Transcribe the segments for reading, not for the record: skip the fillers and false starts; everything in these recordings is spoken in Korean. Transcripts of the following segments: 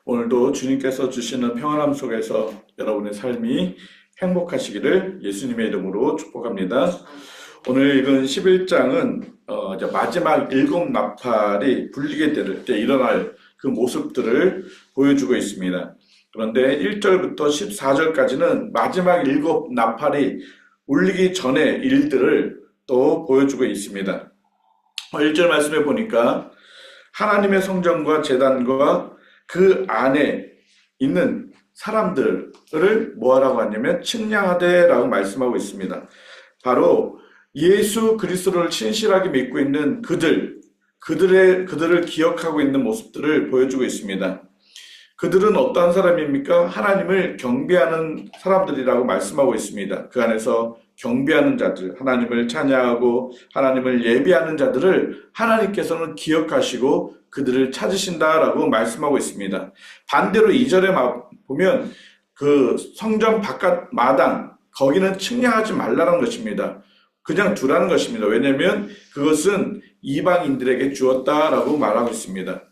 오늘도 주님께서 주시는 평안함 속에서 여러분의 삶이 행복하시기를 예수님의 이름으로 축복합니다. 오늘 읽은 11장은 이제 마지막 일곱 나팔이 불리게 될 때 일어날 그 모습들을 보여주고 있습니다. 그런데 1절부터 14절까지는 마지막 일곱 나팔이 울리기 전의 일들을 또 보여주고 있습니다. 1절 말씀에 보니까 하나님의 성전과 제단과 그 안에 있는 사람들을 뭐하라고 하냐면 측량하되라고 말씀하고 있습니다. 바로 예수 그리스도를 신실하게 믿고 있는 그들을 기억하고 있는 모습들을 보여주고 있습니다. 그들은 어떠한 사람입니까? 하나님을 경배하는 사람들이라고 말씀하고 있습니다. 그 안에서 경배하는 자들, 하나님을 찬양하고 하나님을 예배하는 자들을 하나님께서는 기억하시고 그들을 찾으신다라고 말씀하고 있습니다. 반대로 2절에 보면 그 성전 바깥 마당, 거기는 측량하지 말라는 것입니다. 그냥 두라는 것입니다. 왜냐하면 그것은 이방인들에게 주었다라고 말하고 있습니다.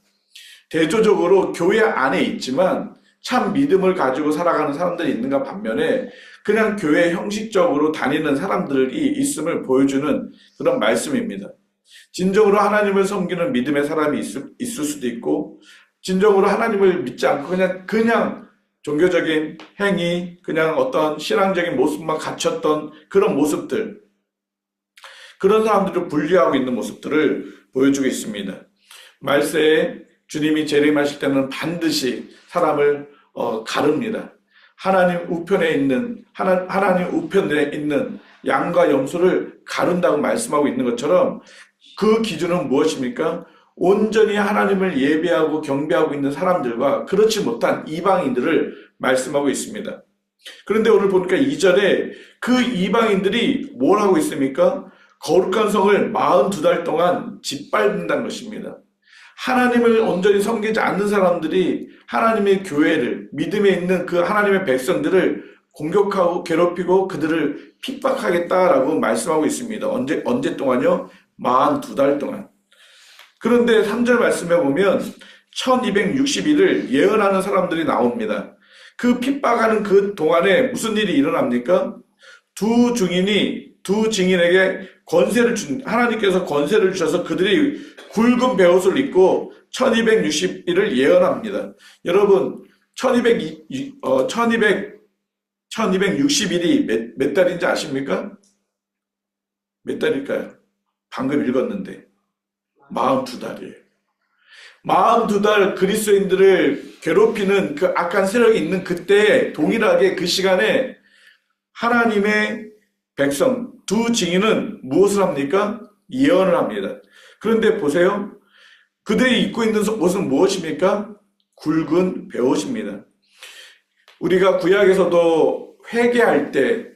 대조적으로 교회 안에 있지만 참 믿음을 가지고 살아가는 사람들이 있는가 반면에 그냥 교회 형식적으로 다니는 사람들이 있음을 보여주는 그런 말씀입니다. 진정으로 하나님을 섬기는 믿음의 사람이 있을 수도 있고, 진정으로 하나님을 믿지 않고 그냥 종교적인 행위, 그냥 어떤 신앙적인 모습만 갖췄던 그런 모습들, 그런 사람들을 분리하고 있는 모습들을 보여주고 있습니다. 말세에 주님이 재림하실 때는 반드시 사람을 가릅니다. 하나님 우편에 있는 양과 염소를 가른다고 말씀하고 있는 것처럼 그 기준은 무엇입니까? 온전히 하나님을 예배하고 경배하고 있는 사람들과 그렇지 못한 이방인들을 말씀하고 있습니다. 그런데 오늘 보니까 2절에 그 이방인들이 뭘 하고 있습니까? 거룩한 성을 42달 동안 짓밟는다는 것입니다. 하나님을 온전히 섬기지 않는 사람들이 하나님의 교회를, 믿음에 있는 그 하나님의 백성들을 공격하고 괴롭히고 그들을 핍박하겠다라고 말씀하고 있습니다. 언제 동안요? 42달 동안. 그런데 3절 말씀에 보면 1260일을 예언하는 사람들이 나옵니다. 그 핍박하는 그 동안에 무슨 일이 일어납니까? 두 증인에게 하나님께서 권세를 주셔서 그들이 굵은 베옷을 입고 1260일을 예언합니다. 여러분, 1260일이 몇 달인지 아십니까? 몇 달일까요? 방금 읽었는데 42달이에요. 42달 그리스도인들을 괴롭히는 그 악한 세력이 있는 그때 동일하게 그 시간에 하나님의 백성 두 증인은 무엇을 합니까? 예언을 합니다. 그런데 보세요. 그들이 입고 있는 옷은 무엇입니까? 굵은 베옷입니다. 우리가 구약에서도 회개할 때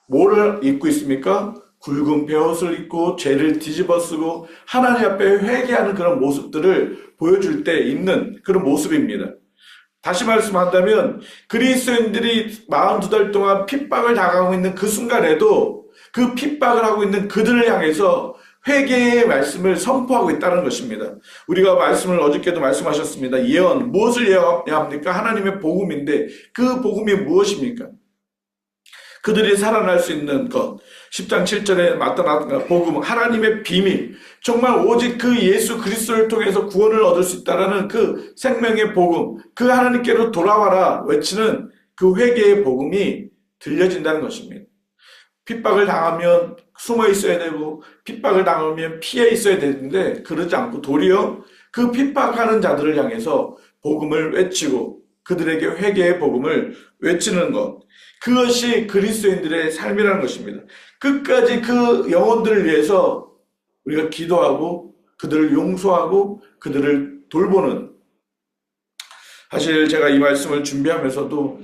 뭐를 입고 있습니까? 굵은 베옷을 입고 죄를 뒤집어 쓰고 하나님 앞에 회개하는 그런 모습들을 보여줄 때 있는 그런 모습입니다. 다시 말씀한다면 그리스도인들이 42달 동안 핍박을 당하고 있는 그 순간에도 그 핍박을 하고 있는 그들을 향해서 회개의 말씀을 선포하고 있다는 것입니다. 우리가 말씀을 어저께도 말씀하셨습니다. 예언, 무엇을 예언합니까? 하나님의 복음인데 그 복음이 무엇입니까? 그들이 살아날 수 있는 것, 10장 7절에 나타난 복음, 하나님의 비밀, 정말 오직 그 예수 그리스도를 통해서 구원을 얻을 수 있다는 그 생명의 복음, 그 하나님께로 돌아와라 외치는 그 회개의 복음이 들려진다는 것입니다. 핍박을 당하면 숨어 있어야 되고 핍박을 당하면 피해 있어야 되는데 그러지 않고 도리어 그 핍박하는 자들을 향해서 복음을 외치고 그들에게 회개의 복음을 외치는 것, 그것이 그리스도인들의 삶이라는 것입니다. 끝까지 그 영혼들을 위해서 우리가 기도하고 그들을 용서하고 그들을 돌보는, 사실 제가 이 말씀을 준비하면서도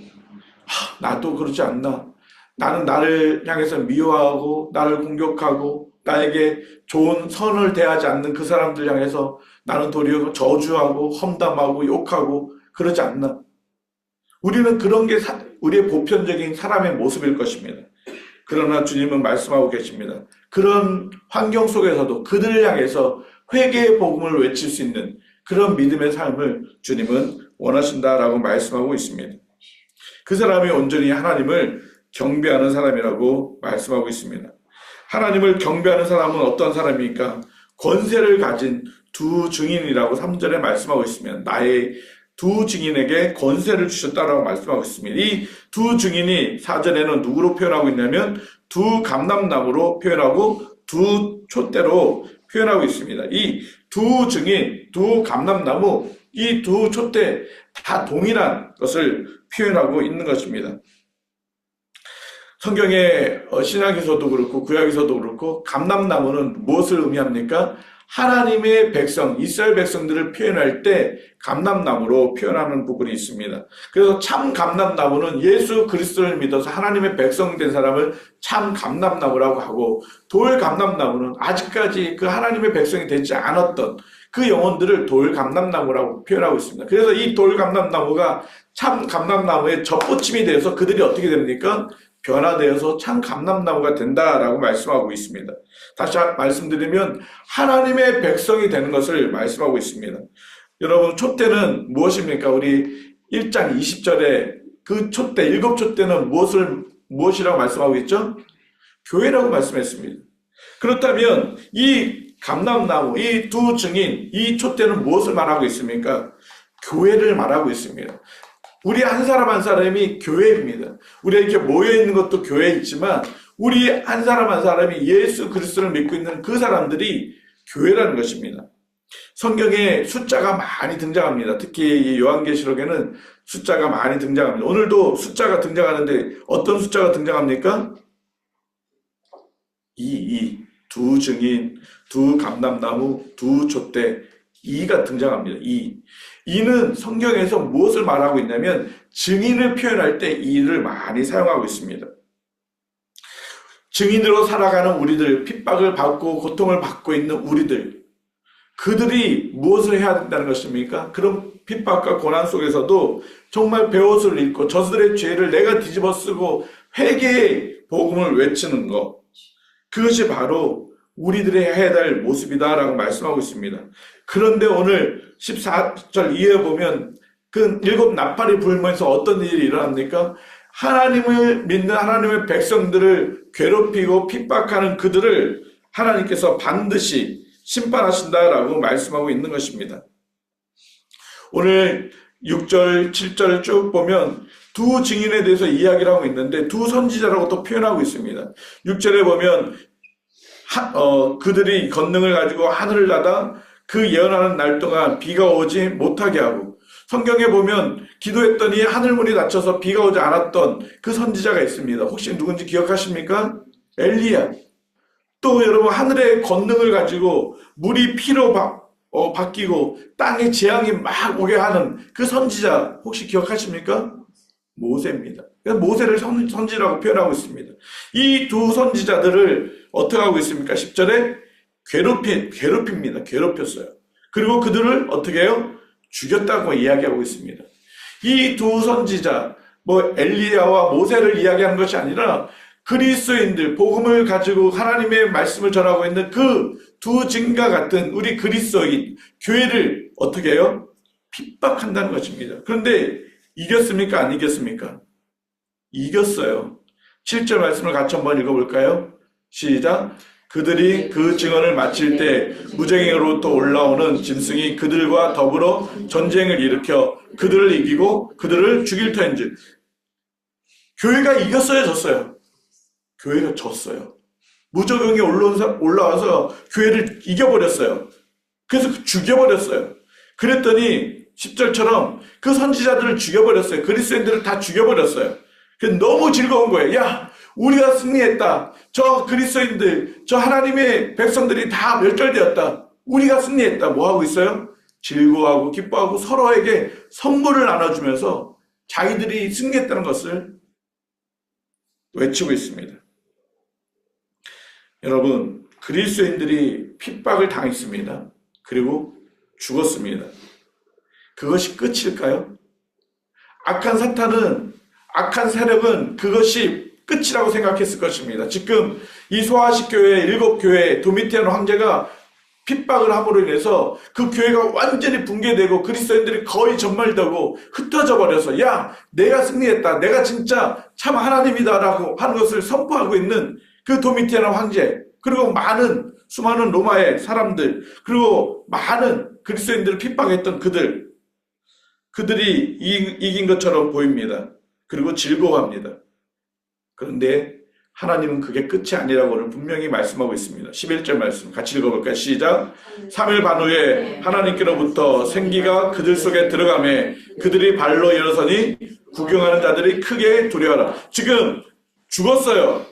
나도 그렇지 않나, 나는 나를 향해서 미워하고 나를 공격하고 나에게 좋은 선을 대하지 않는 그 사람들 향해서 나는 도리어 저주하고 험담하고 욕하고 그러지 않나. 우리는 그런 게 우리의 보편적인 사람의 모습일 것입니다. 그러나 주님은 말씀하고 계십니다. 그런 환경 속에서도 그들을 향해서 회개의 복음을 외칠 수 있는 그런 믿음의 삶을 주님은 원하신다라고 말씀하고 있습니다. 그 사람이 온전히 하나님을 경배하는 사람이라고 말씀하고 있습니다. 하나님을 경배하는 사람은 어떤 사람입니까? 권세를 가진 두 증인이라고 3절에 말씀하고 있습니다. 나의 두 증인에게 권세를 주셨다라고 말씀하고 있습니다. 이 두 증인이 4절에는 누구로 표현하고 있냐면 두 감람나무로 표현하고 두 촛대로 표현하고 있습니다. 이 두 증인, 두 감람나무, 이 두 촛대 다 동일한 것을 표현하고 있는 것입니다. 성경의 신약에서도 그렇고 구약에서도 그렇고 감람나무는 무엇을 의미합니까? 하나님의 백성, 이스라엘 백성들을 표현할 때 감람나무로 표현하는 부분이 있습니다. 그래서 참 감람나무는 예수 그리스도를 믿어서 하나님의 백성 된 사람을 참 감람나무라고 하고, 돌 감람나무는 아직까지 그 하나님의 백성이 되지 않았던 그 영혼들을 돌 감람나무라고 표현하고 있습니다. 그래서 이 돌 감람나무가 참 감람나무의 젖붙임이 되어서 그들이 어떻게 됩니까? 변화되어서 참 감람나무가 된다라고 말씀하고 있습니다. 다시 말씀드리면 하나님의 백성이 되는 것을 말씀하고 있습니다. 여러분, 촛대는 무엇입니까? 우리 1장 20절에 그 촛대, 7촛대는 무엇이라고 말씀하고 있죠? 교회라고 말씀했습니다. 그렇다면 이 감람나무, 이 두 증인, 이 촛대는 무엇을 말하고 있습니까? 교회를 말하고 있습니다. 우리 한 사람 한 사람이 교회입니다. 우리가 이렇게 모여있는 것도 교회이지만 우리 한 사람 한 사람이 예수 그리스도를 믿고 있는 그 사람들이 교회라는 것입니다. 성경에 숫자가 많이 등장합니다. 특히 이 요한계시록에는 숫자가 많이 등장합니다. 오늘도 숫자가 등장하는데 어떤 숫자가 등장합니까? 두 증인, 두 감람나무, 두 촛대, 2가 등장합니다. 2는 성경에서 무엇을 말하고 있냐면 증인을 표현할 때 2를 많이 사용하고 있습니다. 증인으로 살아가는 우리들, 핍박을 받고 고통을 받고 있는 우리들, 그들이 무엇을 해야 된다는 것입니까? 그런 핍박과 고난 속에서도 정말 베옷을 입고 저들의 죄를 내가 뒤집어 쓰고 회개의 복음을 외치는 것, 그것이 바로 우리들이 해야 될 모습이다라고 말씀하고 있습니다. 그런데 오늘 14절 이해해 보면 그 7 나팔이 불면서 어떤 일이 일어납니까? 하나님을 믿는 하나님의 백성들을 괴롭히고 핍박하는 그들을 하나님께서 반드시 심판하신다라고 말씀하고 있는 것입니다. 오늘 6절, 7절을 쭉 보면 두 증인에 대해서 이야기를 하고 있는데 두 선지자라고 또 표현하고 있습니다. 6절에 보면 그들이 권능을 가지고 하늘을 닫아 그 예언하는 날 동안 비가 오지 못하게 하고, 성경에 보면 기도했더니 하늘문이 닫혀서 비가 오지 않았던 그 선지자가 있습니다. 혹시 누군지 기억하십니까? 엘리야. 또 여러분, 하늘의 권능을 가지고 물이 피로 바뀌고 땅에 재앙이 막 오게 하는 그 선지자 혹시 기억하십니까? 모세입니다. 모세를 선지라고 표현하고 있습니다. 이 두 선지자들을 어떻게 하고 있습니까? 10절에 괴롭힙니다. 괴롭혔어요. 그리고 그들을 어떻게 해요? 죽였다고 이야기하고 있습니다. 이 두 선지자, 엘리야와 모세를 이야기하는 것이 아니라 그리스도인들, 복음을 가지고 하나님의 말씀을 전하고 있는 그 두 증인과 같은 우리 그리스도인, 교회를 어떻게 해요? 핍박한다는 것입니다. 그런데 이겼습니까? 안 이겼습니까? 이겼어요. 7절 말씀을 같이 한번 읽어볼까요? 시작. 그들이 그 증언을 마칠 때 무쟁이로부터 올라오는 짐승이 그들과 더불어 전쟁을 일으켜 그들을 이기고 그들을 죽일 터인즉. 교회가 이겼어요, 졌어요? 교회가 졌어요. 무적용이 올라와서 교회를 이겨버렸어요. 그래서 죽여버렸어요. 그랬더니 10절처럼 그 선지자들을 죽여버렸어요. 그리스도인들을 다 죽여버렸어요. 너무 즐거운 거예요. 야, 우리가 승리했다. 저 그리스도인들, 저 하나님의 백성들이 다 멸절되었다. 우리가 승리했다. 뭐 하고 있어요? 즐거워하고 기뻐하고 서로에게 선물을 나눠주면서 자기들이 승리했다는 것을 외치고 있습니다. 여러분, 그리스도인들이 핍박을 당했습니다. 그리고 죽었습니다. 그것이 끝일까요? 악한 사탄은, 악한 세력은 그것이 끝이라고 생각했을 것입니다. 지금 이 소아식 교회, 7교회, 도미티안 황제가 핍박을 함으로 인해서 그 교회가 완전히 붕괴되고 그리스도인들이 거의 전멸되고 흩어져 버려서 야, 내가 승리했다. 내가 진짜 참 하나님이다라고 하는 것을 선포하고 있는 그 도미티아나 황제, 그리고 수많은 로마의 사람들, 그리고 많은 그리스도인들을 핍박했던 그들이 이긴 것처럼 보입니다. 그리고 즐거워합니다. 그런데 하나님은 그게 끝이 아니라고 오늘 분명히 말씀하고 있습니다. 11절 말씀 같이 읽어볼까요? 시작. 3일 반 후에 하나님께로부터 생기가 그들 속에 들어가매 그들이 발로 일어서니 구경하는 자들이 크게 두려워하라. 지금 죽었어요.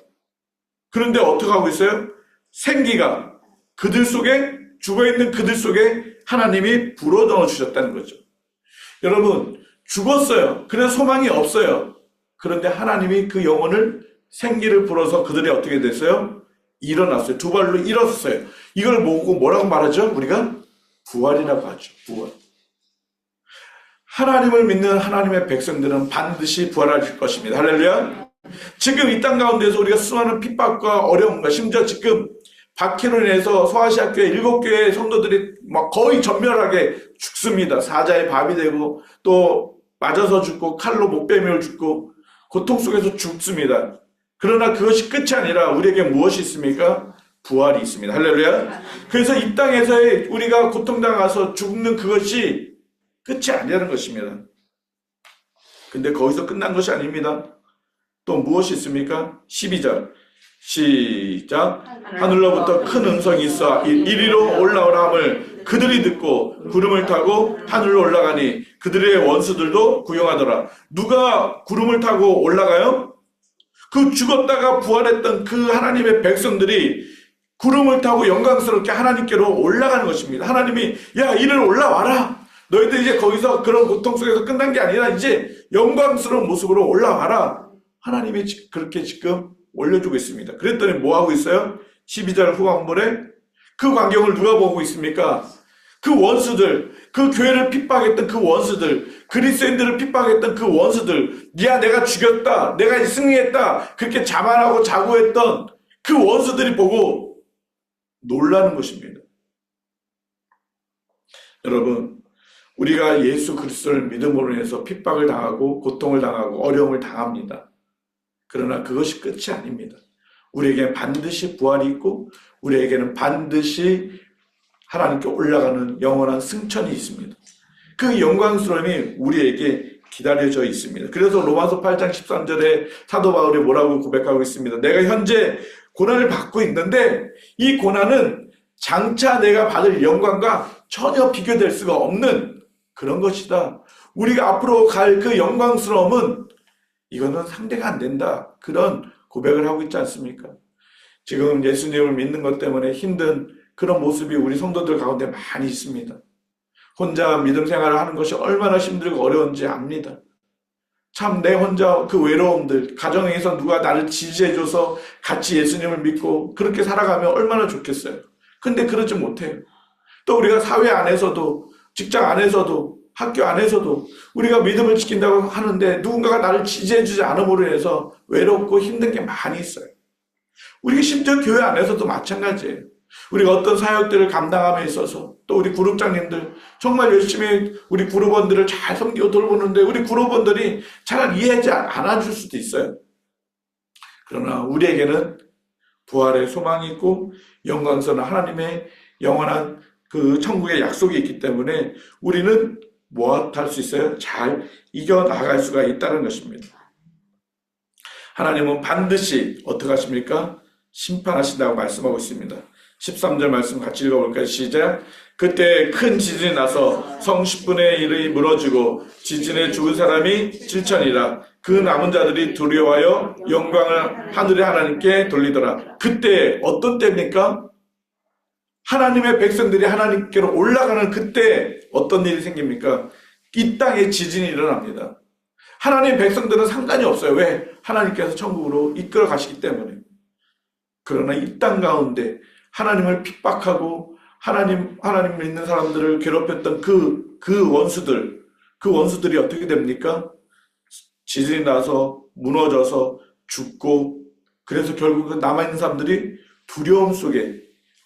그런데 어떻게 하고 있어요? 생기가 그들 속에, 죽어있는 그들 속에 하나님이 불어넣어 주셨다는 거죠. 여러분, 죽었어요. 그래서 소망이 없어요. 그런데 하나님이 그 영혼을, 생기를 불어서 그들이 어떻게 됐어요? 일어났어요. 두 발로 일어섰어요. 이걸 보고 뭐라고 말하죠? 우리가 부활이라고 하죠. 부활. 하나님을 믿는 하나님의 백성들은 반드시 부활할 것입니다. 할렐루야. 지금 이 땅 가운데서 우리가 수많은 핍박과 어려움과, 심지어 지금 박해로 인해서 소아시아 교회 7교회 성도들이 막 거의 전멸하게 죽습니다. 사자의 밥이 되고 또 맞아서 죽고 칼로 목베매어 죽고 고통 속에서 죽습니다. 그러나 그것이 끝이 아니라 우리에게 무엇이 있습니까? 부활이 있습니다. 할렐루야. 그래서 이 땅에서의 우리가 고통당해서 죽는 그것이 끝이 아니라는 것입니다. 근데 거기서 끝난 것이 아닙니다. 또 무엇이 있습니까? 12절 시작. 하늘로부터 큰 음성이 있어 이리로 올라오라 함을 그들이 듣고 구름을 타고 하늘로 올라가니 그들의 원수들도 구경하더라. 누가 구름을 타고 올라가요? 그 죽었다가 부활했던 그 하나님의 백성들이 구름을 타고 영광스럽게 하나님께로 올라가는 것입니다. 하나님이 야, 이를 올라와라. 너희들 이제 거기서 그런 고통 속에서 끝난 게 아니라 이제 영광스러운 모습으로 올라와라. 하나님이 그렇게 지금 올려주고 있습니다. 그랬더니 뭐하고 있어요? 12절 후반부에 그 광경을 누가 보고 있습니까? 그 원수들, 그 교회를 핍박했던 그 원수들, 그리스도인들을 핍박했던 그 원수들, 야, 내가 죽였다, 내가 승리했다, 그렇게 자만하고 자고했던 그 원수들이 보고 놀라는 것입니다. 여러분, 우리가 예수 그리스도를 믿음으로 인해서 핍박을 당하고 고통을 당하고 어려움을 당합니다. 그러나 그것이 끝이 아닙니다. 우리에게는 반드시 부활이 있고 우리에게는 반드시 하나님께 올라가는 영원한 승천이 있습니다. 그 영광스러움이 우리에게 기다려져 있습니다. 그래서 로마서 8장 13절에 사도 바울이 뭐라고 고백하고 있습니다. 내가 현재 고난을 받고 있는데 이 고난은 장차 내가 받을 영광과 전혀 비교될 수가 없는 그런 것이다. 우리가 앞으로 갈 그 영광스러움은 이거는 상대가 안 된다. 그런 고백을 하고 있지 않습니까? 지금 예수님을 믿는 것 때문에 힘든 그런 모습이 우리 성도들 가운데 많이 있습니다. 혼자 믿음 생활을 하는 것이 얼마나 힘들고 어려운지 압니다. 참 내 혼자 그 외로움들, 가정에서 누가 나를 지지해줘서 같이 예수님을 믿고 그렇게 살아가면 얼마나 좋겠어요. 근데 그러지 못해요. 또 우리가 사회 안에서도, 직장 안에서도, 학교 안에서도 우리가 믿음을 지킨다고 하는데 누군가가 나를 지지해주지 않음으로 인해서 외롭고 힘든 게 많이 있어요. 우리가 심지어 교회 안에서도 마찬가지예요. 우리가 어떤 사역들을 감당함에 있어서 또 우리 그룹장님들 정말 열심히 우리 그룹원들을 잘 섬기고 돌보는데 우리 그룹원들이 잘 이해하지 않아줄 수도 있어요. 그러나 우리에게는 부활의 소망이 있고 영광스러운 하나님의 영원한 그 천국의 약속이 있기 때문에 우리는 무엇할 수 있어요? 잘 이겨나갈 수가 있다는 것입니다. 하나님은 반드시 어떻게 하십니까? 심판하신다고 말씀하고 있습니다. 13절 말씀 같이 읽어볼까요? 시작. 그때 큰 지진이 나서 성 10분의 1이 무너지고 지진에 죽은 사람이 7천이라 그 남은 자들이 두려워하여 영광을 하늘의 하나님께 돌리더라. 그때 어떤 때입니까? 하나님의 백성들이 하나님께로 올라가는 그때 어떤 일이 생깁니까? 이 땅에 지진이 일어납니다. 하나님의 백성들은 상관이 없어요. 왜? 하나님께서 천국으로 이끌어 가시기 때문에. 그러나 이 땅 가운데 하나님을 핍박하고 하나님 믿는 사람들을 괴롭혔던 그 원수들이 어떻게 됩니까? 지진이 나서 무너져서 죽고 그래서 결국은 남아있는 사람들이 두려움 속에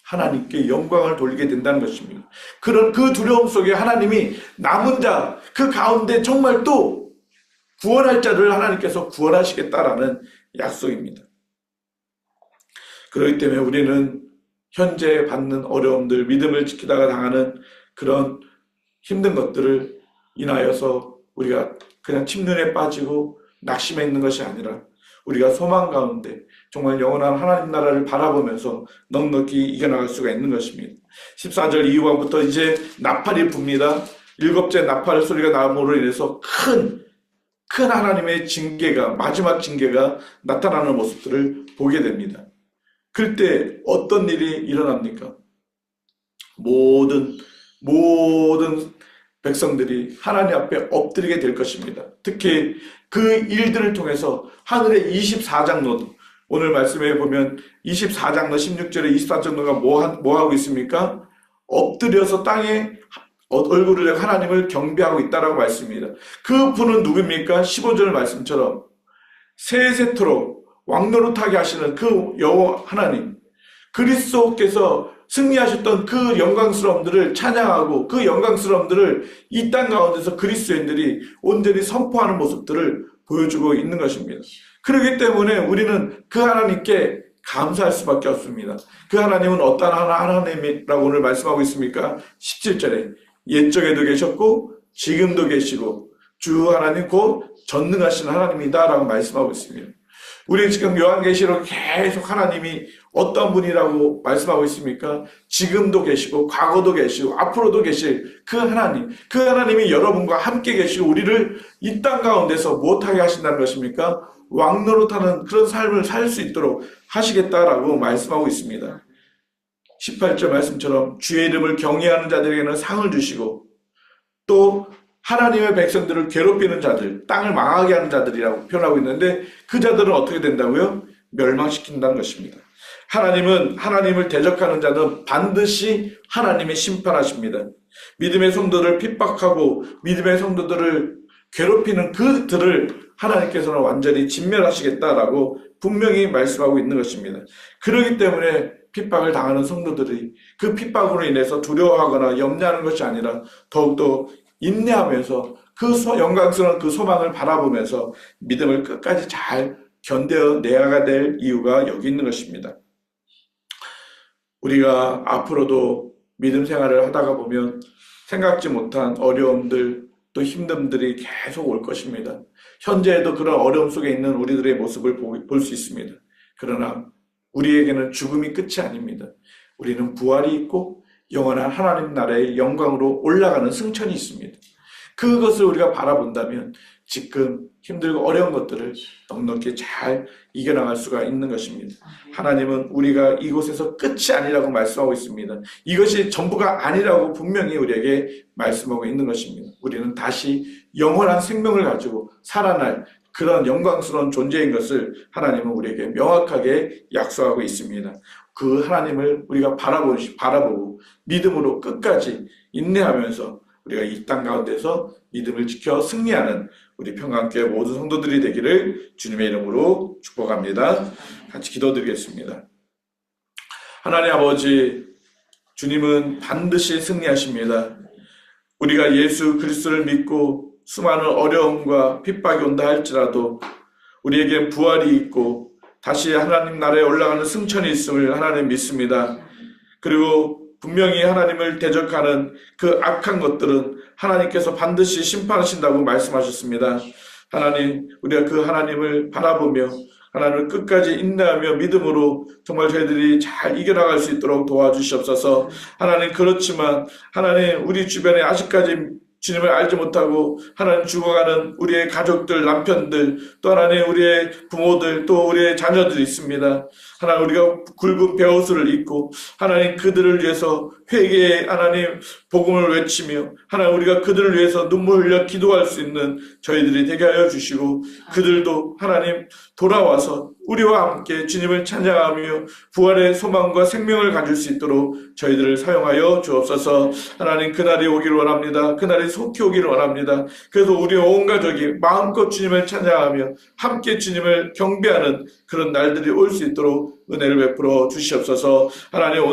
하나님께 영광을 돌리게 된다는 것입니다. 그런 그 두려움 속에 하나님이 남은 자, 그 가운데 정말 또 구원할 자를 하나님께서 구원하시겠다라는 약속입니다. 그렇기 때문에 우리는 현재 받는 어려움들, 믿음을 지키다가 당하는 그런 힘든 것들을 인하여서 우리가 그냥 침륜에 빠지고 낙심해 있는 것이 아니라 우리가 소망 가운데 정말 영원한 하나님 나라를 바라보면서 넉넉히 이겨나갈 수가 있는 것입니다. 14절 이후부터 이제 나팔이 붑니다. 일곱째 나팔 소리가 나므로 인해서 큰 하나님의 징계가, 마지막 징계가 나타나는 모습들을 보게 됩니다. 그때 어떤 일이 일어납니까? 모든 백성들이 하나님 앞에 엎드리게 될 것입니다. 특히 그 일들을 통해서 하늘의 24장로, 오늘 말씀에 보면 24장로 16절에 24장로가 뭐 하고 있습니까? 엎드려서 땅에 얼굴을 내고 하나님을 경배하고 있다라고 말씀입니다. 그 분은 누굽니까? 15절 말씀처럼 세세토록 왕노릇하게 하시는 그 여호와 하나님, 그리스도께서 승리하셨던 그 영광스러움들을 찬양하고 그 영광스러움들을 이 땅 가운데서 그리스도인들이 온전히 선포하는 모습들을 보여주고 있는 것입니다. 그렇기 때문에 우리는 그 하나님께 감사할 수밖에 없습니다. 그 하나님은 어떤 하나님이라고 오늘 말씀하고 있습니까? 17절에 옛적에도 계셨고 지금도 계시고 주 하나님 곧 전능하신 하나님이다 라고 말씀하고 있습니다. 우리 지금 요한계시록 계속 하나님이 어떤 분이라고 말씀하고 있습니까? 지금도 계시고 과거도 계시고 앞으로도 계실 그 하나님, 그 하나님이 여러분과 함께 계시고 우리를 이 땅 가운데서 무엇하게 하신다는 것입니까? 왕노릇하는 그런 삶을 살 수 있도록 하시겠다라고 말씀하고 있습니다. 18절 말씀처럼 주의 이름을 경외하는 자들에게는 상을 주시고 또 하나님의 백성들을 괴롭히는 자들, 땅을 망하게 하는 자들이라고 표현하고 있는데 그 자들은 어떻게 된다고요? 멸망시킨다는 것입니다. 하나님은 하나님을 대적하는 자는 반드시 하나님의 심판하십니다. 믿음의 성도들을 핍박하고 믿음의 성도들을 괴롭히는 그들을 하나님께서는 완전히 진멸하시겠다라고 분명히 말씀하고 있는 것입니다. 그렇기 때문에 핍박을 당하는 성도들이 그 핍박으로 인해서 두려워하거나 염려하는 것이 아니라 더욱더 인내하면서 그 영광스러운 그 소망을 바라보면서 믿음을 끝까지 잘 견뎌내야 될 이유가 여기 있는 것입니다. 우리가 앞으로도 믿음 생활을 하다가 보면 생각지 못한 어려움들 또 힘듦들이 계속 올 것입니다. 현재에도 그런 어려움 속에 있는 우리들의 모습을 볼 수 있습니다. 그러나 우리에게는 죽음이 끝이 아닙니다. 우리는 부활이 있고 영원한 하나님 나라의 영광으로 올라가는 승천이 있습니다. 그것을 우리가 바라본다면 지금 힘들고 어려운 것들을 넉넉히 잘 이겨나갈 수가 있는 것입니다. 하나님은 우리가 이곳에서 끝이 아니라고 말씀하고 있습니다. 이것이 전부가 아니라고 분명히 우리에게 말씀하고 있는 것입니다. 우리는 다시 영원한 생명을 가지고 살아날 그런 영광스러운 존재인 것을 하나님은 우리에게 명확하게 약속하고 있습니다. 그 하나님을 우리가 바라보고 믿음으로 끝까지 인내하면서 우리가 이 땅 가운데서 믿음을 지켜 승리하는 우리 평강교회 모든 성도들이 되기를 주님의 이름으로 축복합니다. 같이 기도드리겠습니다. 하나님 아버지, 주님은 반드시 승리하십니다. 우리가 예수 그리스도를 믿고 수많은 어려움과 핍박이 온다 할지라도 우리에겐 부활이 있고 다시 하나님 나라에 올라가는 승천이 있음을 하나님 믿습니다. 그리고 분명히 하나님을 대적하는 그 악한 것들은 하나님께서 반드시 심판하신다고 말씀하셨습니다. 하나님, 우리가 그 하나님을 바라보며 하나님을 끝까지 인내하며 믿음으로 정말 저희들이 잘 이겨나갈 수 있도록 도와주시옵소서. 하나님, 그렇지만 하나님, 우리 주변에 아직까지 주님을 알지 못하고 하나님 죽어가는 우리의 가족들, 남편들, 또 하나님 우리의 부모들, 또 우리의 자녀들이 있습니다. 하나님, 우리가 굵은 베옷을 입고 하나님 그들을 위해서 회개의 하나님 복음을 외치며 하나님 우리가 그들을 위해서 눈물 흘려 기도할 수 있는 저희들이 되게 하여 주시고 그들도 하나님 돌아와서 우리와 함께 주님을 찬양하며 부활의 소망과 생명을 가질 수 있도록 저희들을 사용하여 주옵소서. 하나님, 그날이 오기를 원합니다. 그날이 속히 오기를 원합니다. 그래서 우리 온 가족이 마음껏 주님을 찬양하며 함께 주님을 경배하는 그런 날들이 올 수 있도록 은혜를 베풀어 주시옵소서. 하나님,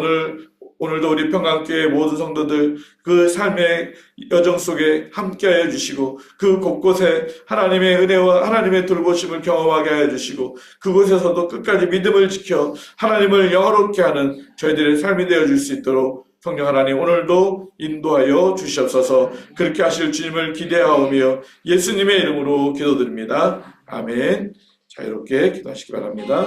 오늘도 우리 평강교회 모든 성도들 그 삶의 여정 속에 함께하여 주시고 그 곳곳에 하나님의 은혜와 하나님의 돌보심을 경험하게 하여 주시고 그곳에서도 끝까지 믿음을 지켜 하나님을 영화롭게 하는 저희들의 삶이 되어줄 수 있도록 성령 하나님 오늘도 인도하여 주시옵소서. 그렇게 하실 주님을 기대하오며 예수님의 이름으로 기도드립니다. 아멘. 자유롭게 기도하시기 바랍니다.